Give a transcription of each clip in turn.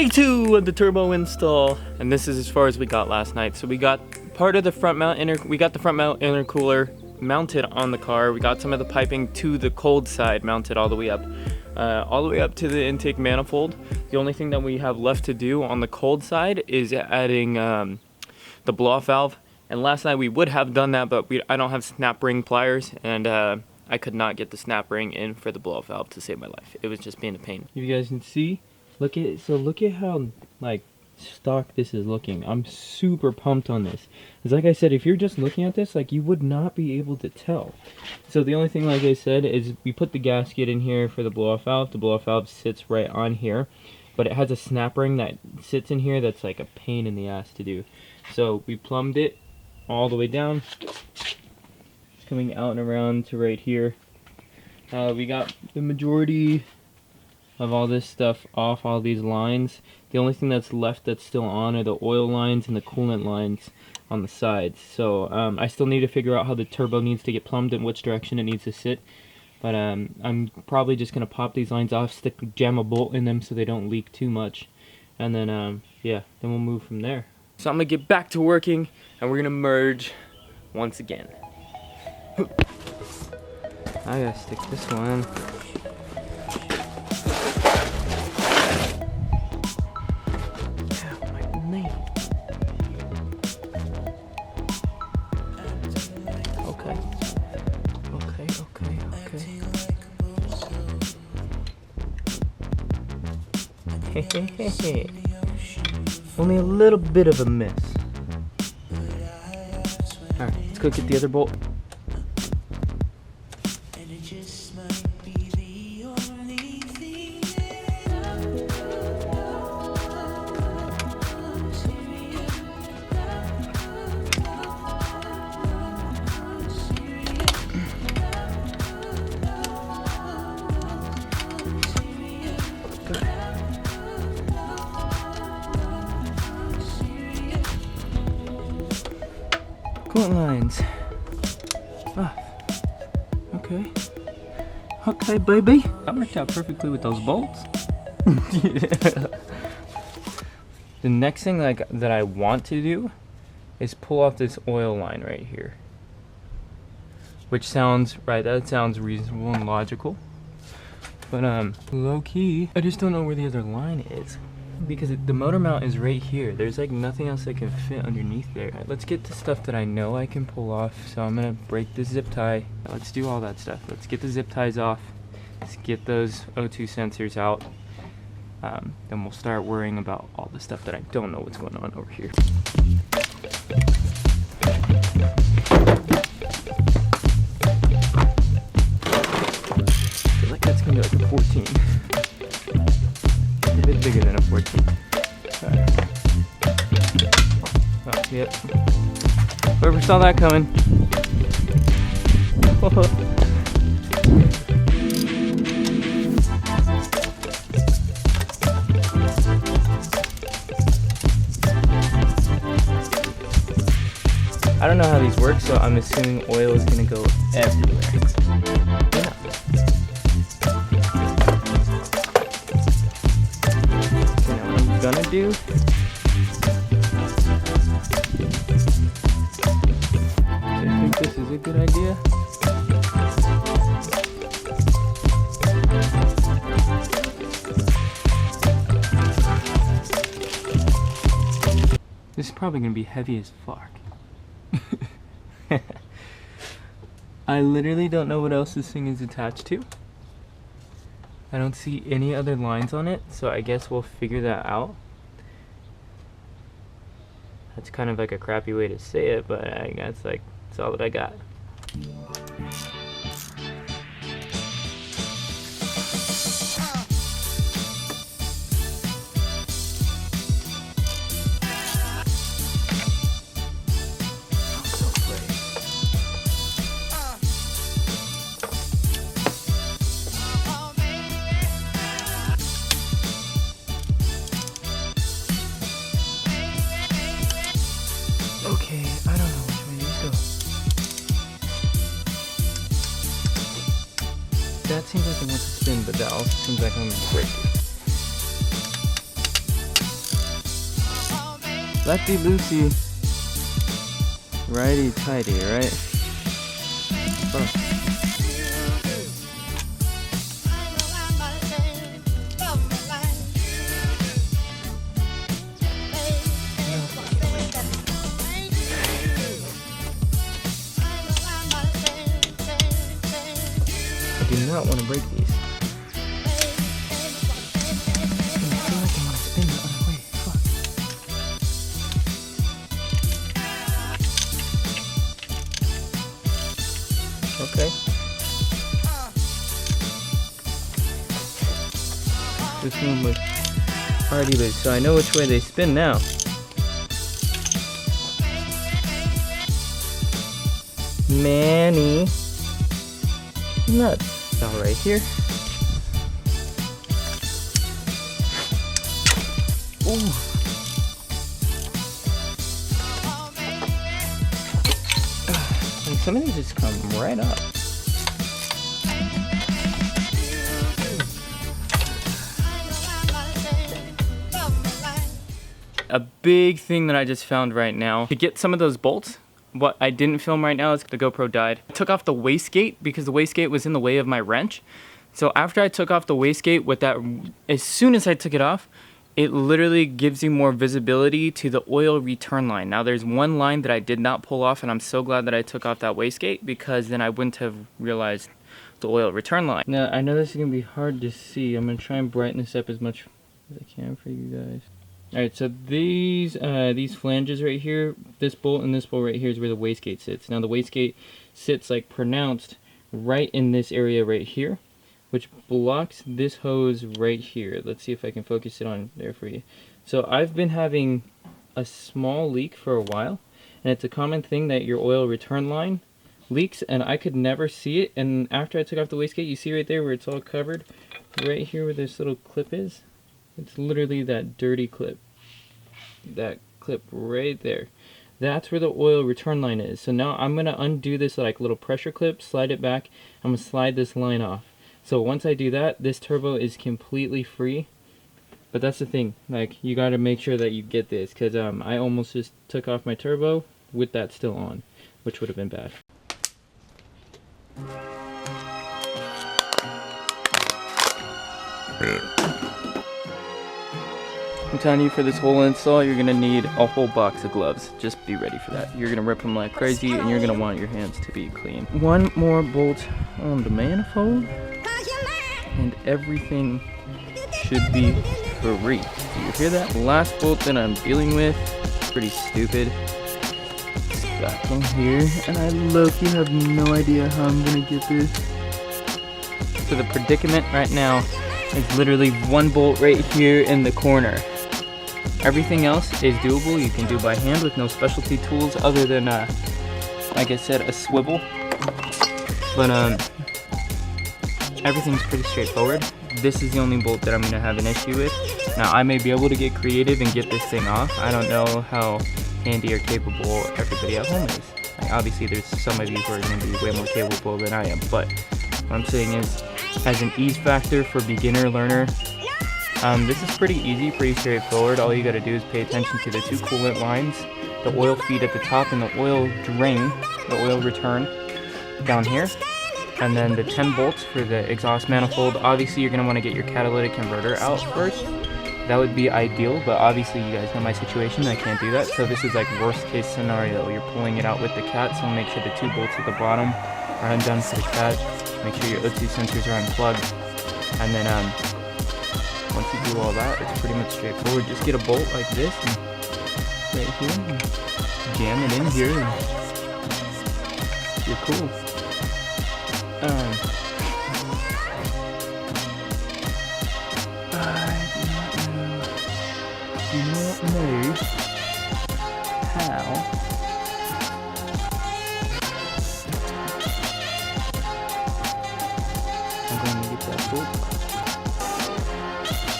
Day 2 of the turbo install, and this is as far as we got last night. So we got part of the front mount intercooler mounted on the car. We got some of the piping to the cold side mounted all the way up to the intake manifold. The only thing that we have left to do on the cold side is adding the blow-off valve. And last night we would have done that, but I don't have snap ring pliers, and I could not get the snap ring in for the blow-off valve to save my life. It was just being a pain. You guys can see, look at how like stock this is looking. I'm super pumped on this. Because like I said, if you're just looking at this, like, you would not be able to tell. So the only thing, like I said, is we put the gasket in here for the blow-off valve. The blow-off valve sits right on here, but it has a snap ring that sits in here that's like a pain in the ass to do. So we plumbed it all the way down. It's coming out and around to right here. We got the majority of all this stuff off all these lines. The only thing that's left that's still on are the oil lines and the coolant lines on the sides. So I still need to figure out how the turbo needs to get plumbed and which direction it needs to sit. But I'm probably just going to pop these lines off, jam a bolt in them so they don't leak too much. And then, yeah, then we'll move from there. So I'm going to get back to working, and we're going to merge once again. I got to stick this one. Hey. Only a little bit of a miss. Alright, let's go get the other bolt. Coolant lines. Okay. Okay, baby. That worked out perfectly with those bolts. The next thing that I want to do is pull off this oil line right here. Which sounds that sounds reasonable and logical. But low key, I just don't know where the other line is. Because the motor mount is right here. There's like nothing else that can fit underneath there. Right, let's get to stuff that I know I can pull off. So I'm gonna break this zip tie. Let's do all that stuff. Let's get the zip ties off. Let's get those O2 sensors out. Then we'll start worrying about all the stuff that I don't know what's going on over here. I feel like that's gonna be like a 14. A bit bigger than a 14. Alright. Oh, yep. Whoever saw that coming. I don't know how these work, so I'm assuming oil is gonna go everywhere. Yeah. Gonna do. I think this is a good idea. This is probably gonna be heavy as fuck. I literally don't know what else this thing is attached to. I don't see any other lines on it, so I guess we'll figure that out. That's kind of like a crappy way to say it, but I guess that's all that I got. Okay, I don't know which way these go. Lefty loosey, righty tighty, right? Fuck. I do not want to break these. I feel like I want to spin the other way. Fuck. Okay. This one was already loose, so I know which way they spin now. Manny. Nuts. All right here. Ooh. And some of these just come right up. A big thing that I just found right now, to get some of those bolts, what I didn't film right now is the GoPro died. I took off the wastegate because the wastegate was in the way of my wrench. So after I took off the wastegate with that, as soon as I took it off, it literally gives you more visibility to the oil return line. Now there's one line that I did not pull off, and I'm so glad that I took off that wastegate because then I wouldn't have realized the oil return line. Now I know this is gonna be hard to see. I'm gonna try and brighten this up as much as I can for you guys. Alright, so these flanges right here, this bolt and this bolt right here is where the wastegate sits. Now the wastegate sits like pronounced right in this area right here, which blocks this hose right here. Let's see if I can focus it on there for you. So I've been having a small leak for a while, and it's a common thing that your oil return line leaks, and I could never see it. And after I took off the wastegate, you see right there where it's all covered, right here where this little clip is? It's literally that dirty clip. That clip right there. That's where the oil return line is. So now I'm going to undo this like little pressure clip, slide it back. I'm going to slide this line off. So once I do that, this turbo is completely free. But that's the thing. Like, you got to make sure that you get this. Because I almost just took off my turbo with that still on, which would have been bad. I'm telling you, for this whole install, you're gonna need a whole box of gloves. Just be ready for that. You're gonna rip them like crazy, and you're gonna want your hands to be clean. One more bolt on the manifold, and everything should be free. Do you hear that? The last bolt that I'm dealing with, pretty stupid. It's back on here, and I low-key have no idea how I'm gonna get this. So the predicament right now is literally one bolt right here in the corner. Everything else is doable. You can do by hand with no specialty tools other than, like I said, a swivel. But everything's pretty straightforward. This is the only bolt that I'm gonna have an issue with. Now I may be able to get creative and get this thing off. I don't know how handy or capable everybody at home is. Like, obviously there's some of you who are gonna be way more capable than I am, but what I'm saying is, as an ease factor for beginner learner, this is pretty easy, pretty straightforward. All you gotta do is pay attention to the two coolant lines, the oil feed at the top and the oil drain, the oil return down here, and then the 10 bolts for the exhaust manifold. Obviously you're gonna wanna get your catalytic converter out first. That would be ideal, but obviously you guys know my situation, I can't do that. So this is like worst case scenario. You're pulling it out with the cat, so make sure the two bolts at the bottom are undone for the cat. Make sure your O2 sensors are unplugged, and then once you do all that, it's pretty much straightforward. Just get a bolt like this, and right here, and jam it in here, and you're cool. I do not know how. I'm going to get that bolt.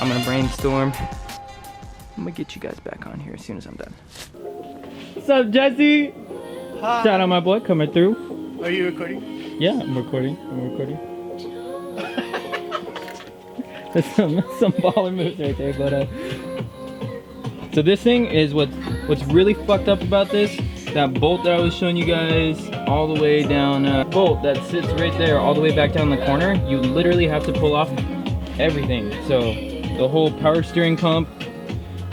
I'm gonna brainstorm. I'm gonna get you guys back on here as soon as I'm done. What's up, Jesse? Hi. Shout out my boy coming through. Are you recording? Yeah, I'm recording. There's some baller moves right there, but So this thing is what's really fucked up about this. That bolt that I was showing you guys all the way down, bolt that sits right there all the way back down the corner, you literally have to pull off everything. So the whole power steering pump,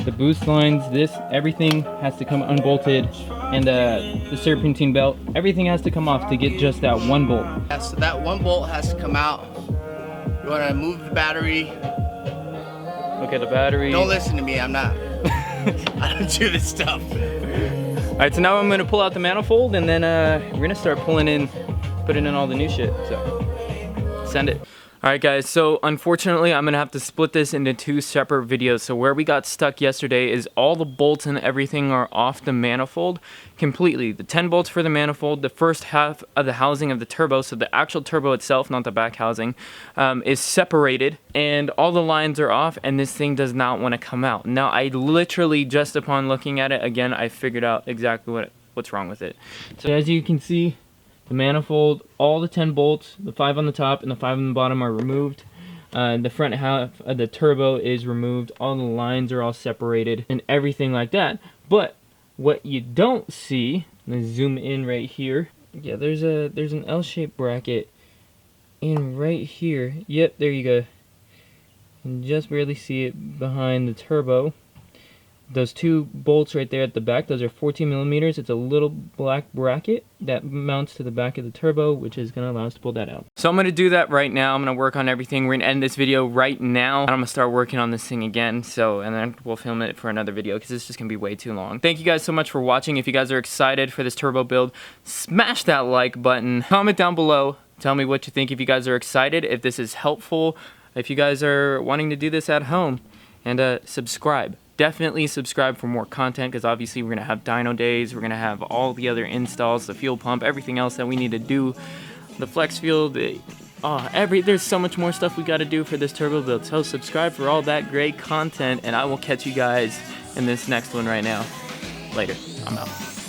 the boost lines, everything has to come unbolted, and the serpentine belt, everything has to come off to get just that one bolt. Yeah, so that one bolt has to come out. You want to move the battery. Okay, the battery. Don't listen to me, I'm not. I don't do this stuff. Alright, so now I'm gonna pull out the manifold, and then we're gonna start putting in all the new shit, so send it. Alright guys, so unfortunately I'm gonna have to split this into two separate videos. So where we got stuck yesterday is all the bolts and everything are off the manifold completely. The 10 bolts for the manifold, the first half of the housing of the turbo, so the actual turbo itself, not the back housing, is separated, and all the lines are off, and this thing does not want to come out. Now I literally, just upon looking at it again, I figured out exactly what's wrong with it. So as you can see, the manifold, all the 10 bolts, the 5 on the top and the 5 on the bottom are removed. The front half of the turbo is removed. All the lines are all separated and everything like that. But what you don't see, let's zoom in right here. Yeah, there's an L-shaped bracket in right here. Yep, there you go. You can just barely see it behind the turbo. Those two bolts right there at the back, those are 14 millimeters. It's a little black bracket that mounts to the back of the turbo, which is gonna allow us to pull that out. So I'm gonna do that right now. I'm gonna work on everything. We're gonna end this video right now, and I'm gonna start working on this thing again. And then we'll film it for another video, because it's just gonna be way too long. Thank you guys so much for watching. If you guys are excited for this turbo build, smash that like button. Comment down below. Tell me what you think if you guys are excited, if this is helpful, if you guys are wanting to do this at home, and subscribe. Definitely subscribe for more content, because obviously we're going to have dyno days, we're going to have all the other installs, the fuel pump, everything else that we need to do, the flex fuel, there's so much more stuff we got to do for this turbo build. So subscribe for all that great content, and I will catch you guys in this next one right now. Later. I'm out.